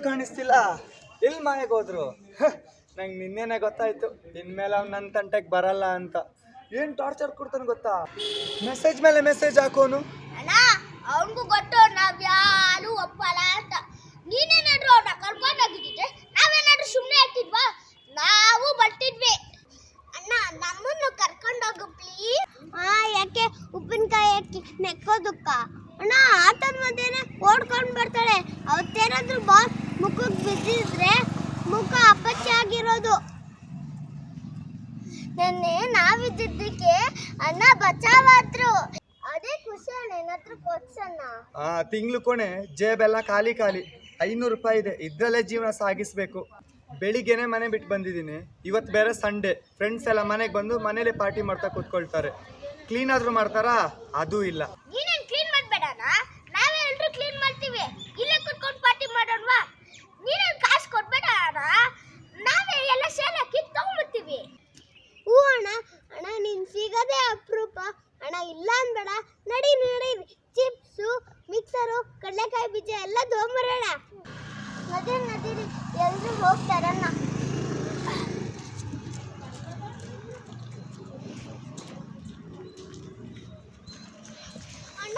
ಕಾಣಿಸ್ತಿಲ್ಲ. ಎಲ್ಲಿ ಮಾಯಕ್ಕೆ ಹೋದ್ರು? ನಂಗೆ ನಿನ್ನೆನೆ ಗೊತ್ತಾಯ್ತು ಇನ್ಮೇಲೆ ಅವ್ನು ನನ್ನ ತಂಟೆಗೆ ಬರಲ್ಲ ಅಂತ. ಏನ್ ಟಾರ್ಚರ್ ಕೊಡ್ತಾನೆ ಗೊತ್ತಾ? ಮೆಸೇಜ್ ಮೇಲೆ ಮೆಸೇಜ್ ಹಾಕೋನು. ಅವನಿಗೂ ಗೊತ್ತು ನಾವ್ ಯಾರು ಒಪ್ಪಲ್ಲ ಅಂತ. ನೀನೇನಾದ್ರೂ ಅವ್ರನ್ನ ಕರ್ಕೊಂಡೋಗಿದ್ದೆ ನಾವೇನಾದ್ರೂ ಸುಮ್ಮನೆ ಆಗ್ತಿದ್ವಾ? ನಾವು ಬರ್ತಿದ್ವಿ. ಅಣ್ಣ ನಮ್ಮನ್ನು ಕರ್ಕೊಂಡೋಗು ಪ್ಲೀಸ್. ಯಾಕೆ ಉಪ್ಪಿನಕಾಯಿ ಹಾಕಿ ನೆಕ್ಕೋದಕ್ಕ? ಅಣ್ಣ ಆಟದ ಮಧ್ಯೆನೆ ಓಡ್ಕೊಂಡು ಬರ್ತಾಳೆ. ಅವತ್ತೇನಾದ್ರೂ ಬಾಲ್ ಮುಖಕ್ಕೆ ಬಿದ್ದಿದ್ರೆ ಮುಖ ಅಪ್ಪಚ್ಚಿ ಆಗಿರೋದು. ನೆನ್ನೆ ನಾವಿದ್ದಕ್ಕೆ ಅಣ್ಣ ಬಚಾವಾದ್ರು. ಅದೇ ಖುಷಿ ಅಣ್ಣ. ಏನಾದ್ರೂ ಕೊಡ್ಸಣ್ಣ. ತಿಂಗ್ಳು ಕೊನೆ ಜೇಬೆಲ್ಲ ಖಾಲಿ ಖಾಲಿ. 500 ರೂಪಾಯಿ ಇದೆ, ಇದ್ರಲ್ಲೇ ಜೀವನ ಸಾಗಿಸ್ಬೇಕು. ಬೆಳಿಗ್ಗೆನೆ ಮನೆ ಬಿಟ್ಟು ಬಂದಿದ್ದೀನಿ. ಇವತ್ತು ಬೇರೆ ಸಂಡೇ. ಫ್ರೆಂಡ್ಸ್ ಎಲ್ಲ ಮನೆಗೆ ಬಂದು ಮನೇಲಿ ಪಾರ್ಟಿ ಮಾಡ್ತಾ ಕೂತ್ಕೊಳ್ತಾರೆ. ಕ್ಲೀನ್ ಆದ್ರೂ ಮಾಡ್ತಾರಾ? ಅದೂ ಇಲ್ಲ. ನೀನೇನ್ ಕ್ಲೀನ್ ಮಾಡ್ಬೇಡಣ್ಣ, ನಾವೇ ಎಲ್ರು ಕ್ಲೀನ್ ಮಾಡ್ತೀವಿ. ಇಲ್ಲೇ ಕುತ್ಕೊಂಡು ಪಾರ್ಟಿ ಮಾಡೋಣವಾ? ನೀನೇನ್ ಕಾಸು ಕೊಡ್ಬೇಡ ಅಣ್ಣ, ನಾವೇ ಎಲ್ಲ ಸೇಲ್ ಹಾಕಿ ತಗೊಂಡ್ಬಿಡ್ತೀವಿ. ಹೂ ಅಣ್ಣ. ಅಣ್ಣ ನೀನ್ ಸಿಗದೆ ಅಪರೂಪ ಅಣ್ಣ. ಇಲ್ಲ ಅನ್ಬೇಡ, ನಡಿ ನಡಿ. ಚಿಪ್ಸು, ಮಿಕ್ಸರು, ಕಡಲೆಕಾಯಿ ಬೀಜ ಎಲ್ಲ ತಗೊಂಬರೋಣ. ಅದೇ ನದೀರಿ ಎಲ್ರು ಹೋಗ್ತಾರಣ್ಣ. ಅಣ್ಣ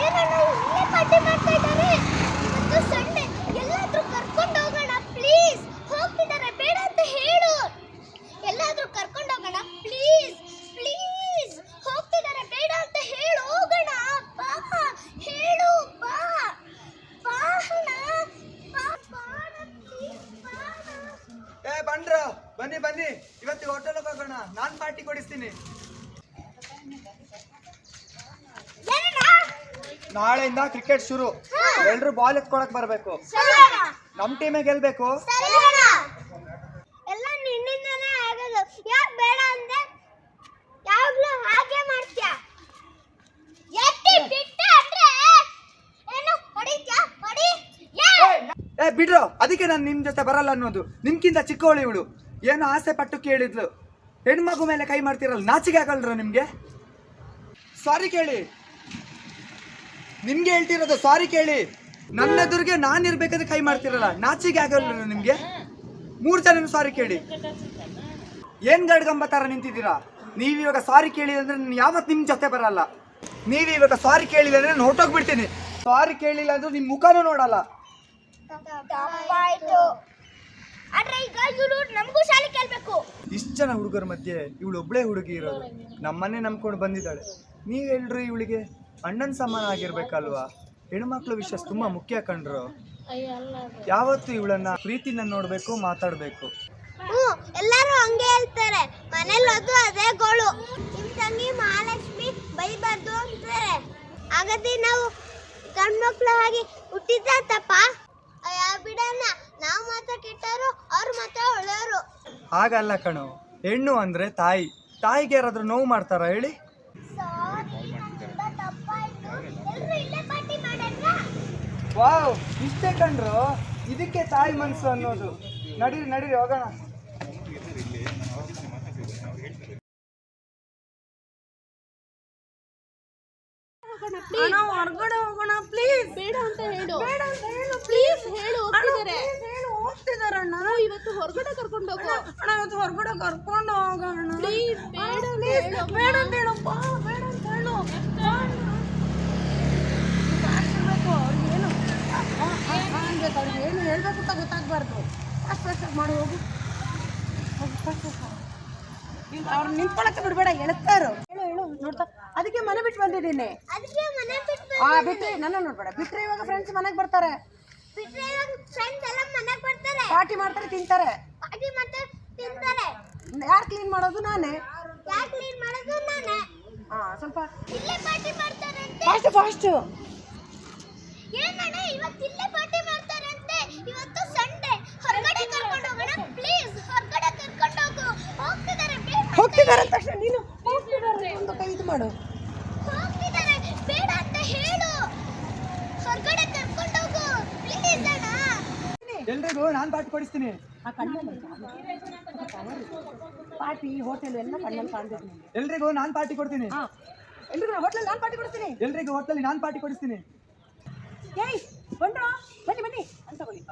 ಏನಣ್ಣ ಇಲ್ಲೇ ಪಾರ್ಟಿ ಮಾಡ್ತಾ ಇದ್ದಾರೆ? ಇವತ್ತು ಸಂಡೇ, ಎಲ್ಲಾದ್ರೂ ಕರ್ಕೊಂಡು ಹೋಗೋಣ ಪ್ಲೀಸ್. ಹೋಗ್ತಿದ್ದಾರೆ, ಬೇಡ ಅಂತ ಹೇಳು. ಎಲ್ಲಾದ್ರೂ ಕರ್ಕೊಂಡು ಹೋಗೋಣ ಪ್ಲೀಸ್ ಪ್ಲೀಸ್. ಹೋಗ್ತಿದ್ದಾರೆ, ಬೇಡ ಅಂತ ಹೇಳು. ಹೋಗೋಣ ಬಾ, ಹೇಳು ಬಾ ಬಾ ಅಣ್ಣ, ಬಾ ಬಾ ಪ್ಲೀಸ್ ಬಾ. ಬಂದ್ರ ಬನ್ನಿ ಬನ್ನಿ, ಇವತ್ತು ಹೋಟೆಲ್ಗೆ ಹೋಗೋಣ. ನಾನ್ ಪಾರ್ಟಿ ಕೊಡಿಸ್ತೀನಿ. ನಾಳೆಯಿಂದ ಕ್ರಿಕೆಟ್ ಶುರು. ಎಲ್ರು ಬಾಲ್ ಎತ್ಕೊಳಕ್ ಬರ್ಬೇಕು. ನಮ್ ಟೀಮೇ ಗೆಲ್ಬೇಕು. ಎಲ್ಲ ನಿನ್ನಿಂದನೇ ಆಗೋದು. ಯಾಕೆ ಬೇಡ ಅಂದೆ? ಯಾವಾಗ್ಲೂ ಹಾಗೆ ಮಾಡ್ತೀಯ. ಎತ್ತಿ ಬಿಟ್ಟೆ ಅಂದ್ರೆ ಏನು ಹೊಡಿತ್ಯಾ? ಹೊಡಿ. ಬಿಡ್ರು, ಅದಕ್ಕೆ ನಾನು ನಿಮ್ ಜೊತೆ ಬರಲ್ಲ ಅನ್ನೋದು. ನಿಮ್ಗಿಂತ ಚಿಕ್ಕವಳು ಇವಳು. ಏನು ಆಸೆ ಪಟ್ಟು ಕೇಳಿದ್ಲು. ಹೆಣ್ಮಗು ಮೇಲೆ ಕೈ ಮಾಡ್ತಿರಲ್ಲ, ನಾಚಿಕೆ ಆಗಲ್ರ ನಿಮ್ಗೆ? ಸಾರಿ ಕೇಳಿ. ನಿಮ್ಗೆ ಹೇಳ್ತಿರೋದು ಸಾರಿ ಕೇಳಿ. ನನ್ನ ಎದುರಿಗೆ ನಾನು ಇರ್ಬೇಕಾದ್ರೆ ಕೈ ಮಾಡ್ತಿರಲ್ಲ, ನಾಚಿಕೆ ಆಗಲ್ಲ ನಿಮ್ಗೆ? 3 ಜನ ಸಾರಿ ಕೇಳಿ. ಏನ್ ಗಡ್ಗಂಬ ತರ ನಿಂತಿದ್ದೀರಾ? ನೀವಿವಾಗ ಸಾರಿ ಕೇಳಿದ್ರೆ ನಾನು ಯಾವತ್ತು ನಿಮ್ ಜೊತೆ ಬರಲ್ಲ. ನೀವಿವಾಗ ಸಾರಿ ಕೇಳಿಲ್ಲ ಅಂದ್ರೆ ನಾನು ಹೊರಟೋಗ್ಬಿಡ್ತೀನಿ. ಸಾರಿ ಕೇಳಿಲ್ಲ ಅಂದ್ರೆ ನಿಮ್ ಮುಖನೂ ನೋಡಲ್ಲ. ತಪ್ಪಾಯ್ತು. ಆದ್ರೆ ಈಗ ಇವ್ರು ನಮಗೂ ಶಾಲೆ ಕೇಳ್ಬೇಕು. ಇಷ್ಟು ಜನ ಹುಡುಗರ ಮಧ್ಯೆ ಇವಳು ಒಬ್ಳೆ ಹುಡುಗಿ ಇರೋದು. ನಮ್ಮನ್ನೇ ನಂಬ್ಕೊಂಡು ಬಂದಿದ್ದಾಳೆ. ನೀವೆಲ್ರು ಇವಳಿಗೆ ಅಣ್ಣನ್ ಸಮಾನ ಆಗಿರ್ಬೇಕಲ್ವಾ? ಹೆಣ್ಮಕ್ಳು ವಿಷಯ ತುಂಬಾ ಮುಖ್ಯ ಕಂಡ್ರು. ಯಾವತ್ತು ಇವಳನ್ನ ಪ್ರೀತಿನ ನೋಡ್ಬೇಕು, ಮಾತಾಡ್ಬೇಕು. ಎಲ್ಲರೂ ಹಂಗೆ ಹೇಳ್ತಾರೆ. ಮನೇಲಿ ಅದೇ ಗೋಳು. ನಿಮ್ ತಂಗಿ ಮಹಾಲಕ್ಷ್ಮಿ ಬೈಬಾರ್ದು ಅಂತಾರೆ. ಹಾಗಾದ್ರೆ ನಾವು ಗಂಡ್ಮಕ್ಳು ಹಾಗೆ ಹುಟ್ಟಿದ ತಪ್ಪ? ಬಿಡಣ್ಣ, ನಾವು ಮಾತ್ರ ಕೆಟ್ಟವರು, ಅವ್ರು ಮಾತ್ರ ಒಳ್ಳೆಯವರು. ಹಾಗಲ್ಲ ಕಣೋ. ಹೆಣ್ಣು ಅಂದ್ರೆ ತಾಯಿ. ತಾಯಿಗೆ ಯಾರಾದ್ರೂ ನೋವು ಮಾಡ್ತಾರ ಹೇಳಿ? ವಾವ್, ಇಷ್ಟೇ ಕಂಡ್ರು. ಇದಕ್ಕೆ ತಾಯಿ ಮನಸ್ಸು ಅನ್ನೋದು. ನಡೀರಿ ನಡೀರಿ, ಹೋಗೋಣ. ಹೊರಗಡೆ ಹೋಗೋಣ ಪ್ಲೀಸ್. ಬೇಡ ಅಂತ ಹೇಳು. ಬೇಡ ಅಂತ ಹೇಳು ಪ್ಲೀಸ್. ಹೇಳು. ಹೋಗ್ತಿದಾರೆ ಅಣ್ಣ. ಇವತ್ತು ಹೊರಗಡೆ ಕರ್ಕೊಂಡು ಹೋಗು ಅಣ್ಣ. ಇವತ್ತು ಹೊರಗಡೆ ಕರ್ಕೊಂಡು ಹೋಗೋಣ ಪ್ಲೀಸ್. ಬೇಡ ಬೇಡ ಅಂತ ಹೇಳಪ್ಪ. ಬೇಡ ಅಂತ ಹೇಳು. ಏನು ಅನ್ಬೇಕು ಅವ್ರಿಗೆ? ಏನು ಹೇಳ್ಬೇಕು ಅಂತ ಗೊತ್ತಾಗ್ಬಾರ್ದು. ಫಸ್ಟ್ ಮಾಡಿ ಹೋಗು. ಅವ್ರು ನಿಂತ್ಕೊಳಕ್ಕೆ ಬಿಡ್ಬೇಡ, ಎಳ್ತಾರು. ಹೇಳು ಹೇಳು. ನೋಡ್ತಾ ಅದಕ್ಕೆ ಮನೆ ಬಿಟ್ಟು ಬಂದಿದ್ದೀನಿ. ಬಿಟ್ರೆ ನನ್ನ ನೋಡ್ಬೇಡ. ಬಿಟ್ರೆ ಇವಾಗ ಫ್ರೆಂಡ್ಸ್ ಮನೆಗೆ ಬರ್ತಾರೆ, ಪಾರ್ಟಿ ಮಾಡ್ತಾರೆ, ತಿಂತಾರೆ. ಯಾರು ಕ್ಲೀನ್ ಮಾಡೋದು? ನಾನೇ. ಸ್ವಲ್ಪ ಫಾಸ್ಟ್ ಫಾಸ್ಟ್. ಹೋಗ್ತಿದ್ದಾರೆ ತಕ್ಷಣ ನೀನು ಹೋಗ್ತಿದ್ದಾರೆ ಅಂತ ಕೈ ಇದು ಮಾಡು. ಬೇಡ ಅಂತ ಹೇಳು. ಹೊರಗಡೆ ಕರ್ಕೊಂಡು ಹೋಗು ಪ್ಲೀಸ್ ಅಣ್ಣ. ಎಲ್ರಿಗೂ ನಾನು ಪಾರ್ಟಿ ಕೊಡಿಸ್ತೀನಿ. ಪಾರ್ಟಿ ಹೋಟೆಲ್ ಎಲ್ಲ ಕಣ್ಣಲ್ಲಿ ಕಾಣ್ಬೇಕು. ಎಲ್ರಿಗೂ ನಾನು ಪಾರ್ಟಿ ಕೊಡ್ತೀನಿ. ಎಲ್ರಿಗೂ ಹೋಟೆಲ್ ನಾನು ಪಾರ್ಟಿ ಕೊಡ್ತೀನಿ. ಎಲ್ರಿಗೂ ಹೋಟೆಲ್ ನಾನು ಪಾರ್ಟಿ ಕೊಡಿಸ್ತೀನಿ. ಏಯ್ ಬಂದ್ರೋ ಬನ್ನಿ ಬನ್ನಿ ಅಂತ ತಗೊಳ್ಳಿ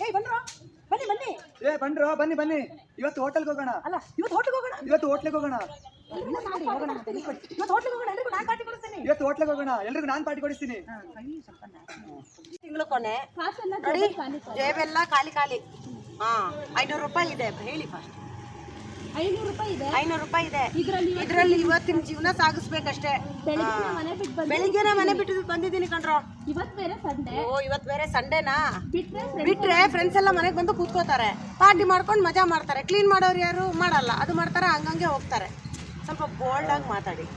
ಏಯ್ ಬಂದ್ರೋ ಬನ್ನಿ ಬನ್ನಿ ಏ ಬಂಡ್ರೋ ಬನ್ನಿ ಬನ್ನಿ, ಇವತ್ತು ಹೋಟೆಲ್ಗೆ ಹೋಗೋಣ. ಅಲ್ಲ ಇವತ್ತು ಹೋಟ್ಲಿಗೆ ಹೋಗೋಣ ಇವತ್ತು ಹೋಟ್ಲಿಗೆ ಹೋಗೋಣ. ಇಲ್ಲ ಮಾಡಿ ಹೋಗೋಣ ಮತ್ತೆ ನೀವು ಕೊಡಿ. ಇವತ್ತು ಹೋಟ್ಲಿಗೆ ಹೋಗೋಣ ಎಲ್ರಿಗೂ ನಾನು ಪಾರ್ಟಿ ಕೊಡಿಸ್ತೀನಿ. ಇವತ್ತು ಹೋಟ್ಲಿಗೆ ಹೋಗೋಣ, ಎಲ್ರಿಗೂ ನಾನು ಪಾರ್ಟಿ ಕೊಡಿಸ್ತೀನಿ. ತಿಂಗಳು ಕೊನೆ ಕಾಸೆಲ್ಲ ನೋಡಿ ಜೇಬೆಲ್ಲ ಖಾಲಿ ಖಾಲಿ. 500 ರೂಪಾಯಿ ಇದೆ ಹೇಳಿ ಫಸ್ಟ್. 500 ರೂಪಾಯಿ ಇದೆ. 500 ರೂಪಾಯಿ ಇದೆ. ಇದ್ರಲ್ಲಿ ಇದರಲ್ಲಿ ಇವತ್ತಿನ ಜೀವನ ಸಾಗಿಸ್ಬೇಕಷ್ಟೇ. ಬೆಳಿಗ್ಗೆ ಮನೆ ಬಿಟ್ಟು ಬಂದು ಬೆಳಿಗ್ಗೆನೆ ಮನೆ ಬಿಟ್ಟು ಬಂದಿದ್ದೀನಿ ಕಣ್ರೋ. ಇವತ್ತು ಬೇರೆ ಸಂಡೆ ಓ ಇವತ್ತು ಬೇರೆ ಸಂಡೇನಾ? ಬಿಟ್ರೆ ಬಿಟ್ರೆ ಫ್ರೆಂಡ್ಸ್ ಎಲ್ಲ ಮನೆಗೆ ಬಂದು ಕೂತ್ಕೋತಾರೆ, ಪಾರ್ಟಿ ಮಾಡ್ಕೊಂಡು ಮಜಾ ಮಾಡ್ತಾರೆ. ಕ್ಲೀನ್ ಮಾಡೋರು ಯಾರು ಮಾಡಲ್ಲ, ಅದು ಮಾಡ್ತಾರೆ ಹಂಗಂಗೆ ಹೋಗ್ತಾರೆ. ಸ್ವಲ್ಪ ಬೋಲ್ಡ್ ಆಗಿ ಮಾತಾಡಿ.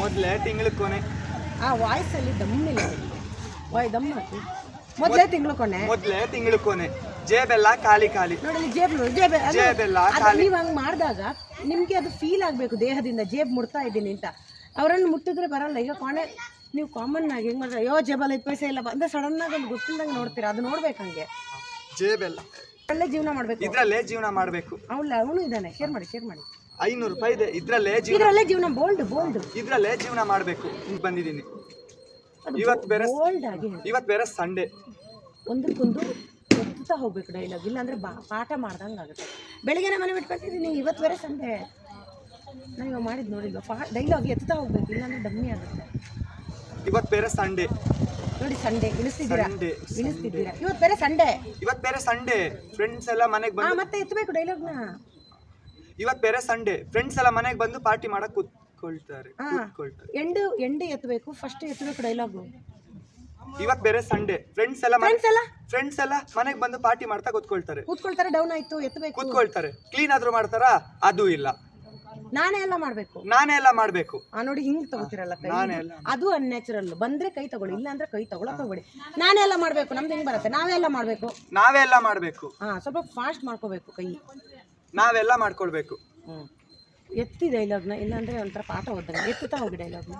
ಮೊದಲೇ ತಿಂಗಳ ಕೊನೆ, ಆ ವಾಯ್ಸಲ್ಲಿ ದಮ್ಮಿಲ್ಲ, ದಮ್ ಹಾಕಿ. ಮೊದಲೇ ತಿಂಗಳು ಕೊನೆ, ಮೊದಲೇ ತಿಂಗಳ ಕೊನೆ, ಜೇಬೆಲ್ಲ ಖಾಲಿ ಖಾಲಿ. ನೋಡಿ ಜೇಬೆಲ್ಲ ಜೇಬೆಲ್ಲ ಖಾಲಿ. ನೀವು ಹಂಗೆ ಮಾಡಿದಾಗ ನಿಮಗೆ ಅದು ಫೀಲ್ ಆಗಬೇಕು ದೇಹದಿಂದ, ಜೇಬ್ ಮುಡ್ತಾ ಇದ್ದೀನಿ ಅಂತ. ಅವರನ್ನು ಮುಟ್ಟಿದ್ರೆ ಬರಲ್ಲ. ಈಗ ಕೊನೆ ನೀವು ಕಾಮನ್ ಆಗಿ ಹೆಂಗೆ ಮಾಡ್ತಾರೆ, ಅಯ್ಯೋ ಜೇಬಲ್ಲಿ 5 ಪೈಸೆ ಇಲ್ಲ ಅಂದರೆ ಸಡನ್ನಾಗಿ ಒಂದು ಗೊತ್ತಿಲ್ಲದಂಗೆ ನೋಡ್ತೀರಾ. ಅದು ನೋಡ್ಬೇಕು ಹಂಗೆ. ಜೇಬೆಲ್ಲ ಒಳ್ಳೆ ಜೀವನ ಮಾಡಬೇಕು, ಇದ್ರಲ್ಲೇ ಜೀವನ ಮಾಡಬೇಕು. ಅವನು ಇದ್ದಾನೆ. ಶೇರ್ ಮಾಡಿ 500 ರೂಪಾಯಿ ಇದೆ, ಇದ್ರಲ್ಲೇ ಜೀವನ ಬೋಲ್ಡ್ ಇದ್ರಲ್ಲೇ ಜೀವನ ಮಾಡಬೇಕು. ಬಂದಿದ್ದೀನಿ ಇವತ್ತು ಬೇರೆ ಸಂಡೇ. ಒಂದಕ್ಕೊಂದು ಎತ್ತುತ್ತಾ ಹೋಗ್ಬೇಕು ಡೈಲಾಗ್, ಇಲ್ಲಾಂದ್ರೆ ಪಾಠ ಮಾಡ್ದಂಗೆ ಆಗುತ್ತೆ. ಬೆಳಿಗ್ಗೆನೆ ಮನೆ ಬಿಟ್ಟು ಬರ್ತಿದ್ದೀನಿ, ಇವತ್ತು ಬೇರೆ ಸಂಡೇ. ನಾವು ಇವಾಗ ಮಾಡಿದ್ದು ನೋಡಿಲ್ವ ಡೈಲಾಗ್, ಎತ್ತುತ್ತಾ ಹೋಗ್ಬೇಕು, ಇಲ್ಲಾಂದ್ರೆ ಡಮ್ಮಿ ಆಗುತ್ತೆ. ಇವತ್ತು ಬೇರೆ ಸಂಡೇ ನೋಡಿ, ಸಂಡೇ ಇಳಿಸ್ತಿದ್ದೀರಾ. ಇವತ್ತು ಬೇರೆ ಸಂಡೇ. ಫ್ರೆಂಡ್ಸ್ ಎಲ್ಲ ಮನೆಗೆ ಬಂದು ಮತ್ತೆ ಎತ್ತಬೇಕು ಡೈಲಾಗ್ನ. ಇವತ್ತು ಬೇರೆ ಸಂಡೇ, ಫ್ರೆಂಡ್ಸ್ ಎಲ್ಲ ಮನೆಗೆ ಬಂದು ಪಾರ್ಟಿ ಮಾಡಕ್ ಕೂತ್ಕೊಳ್ತಾರೆ. ಎಂಡ್ ಎತ್ತಬೇಕು, ಫಸ್ಟ್ ಎತ್ತಬೇಕು ಡೈಲಾಗು. ಇವತ್ತು ಬೇರೆ ಸಂಡೇ, ಫ್ರೆಂಡ್ಸ್ ಎಲ್ಲ ಮನೆಗೆ ಬಂದು ಪಾರ್ಟಿ ಮಾಡ್ತಾ ಕೂತ್ಕೊಳ್ತಾರೆ. ಡೌನ್ ಆಯ್ತು, ಎತ್ತಬೇಕು, ಕೂತ್ಕೊಳ್ತಾರೆ. ಕ್ಲೀನ್ ಆದ್ರೂ ಮಾಡ್ತಾರಾ? ಅದು ಇಲ್ಲ. ನಾನೇ ಎಲ್ಲ ಮಾಡ್ಬೇಕು. ನೋಡಿ ಹಿಂಗ್ ತಗೋತಿರಲ್ಲ ಕೈ, ಅದು ಅನ್ಯಾಚುರಲ್. ಬಂದ್ರೆ ಕೈ ತಗೊಳ್ಳಿ, ಇಲ್ಲ ಅಂದ್ರೆ ಕೈ ತಗೊಳಕ್ ಹೋಗ್ಬೇಡಿ. ನಾನೇ ಎಲ್ಲ ಮಾಡ್ಬೇಕು, ನಮ್ದು ಹೆಂಗ್ ಬರುತ್ತೆ? ನಾವೆಲ್ಲ ಮಾಡ್ಬೇಕು. ಸ್ವಲ್ಪ ಫಾಸ್ಟ್ ಮಾಡ್ಕೋಬೇಕು ಕೈ, ನಾವೆಲ್ಲ ಮಾಡ್ಕೊಳ್ಬೇಕು. ಎತ್ತಿ ಡೈಲಾಗ್ನ, ಇಲ್ಲಾಂದ್ರೆ ಒಂಥರ ಪಾಠ ಓದಂಗೆ. ಎತ್ತುತ್ತಾ ಹೋಗಿ ಡೈಲಾಗ್ನ.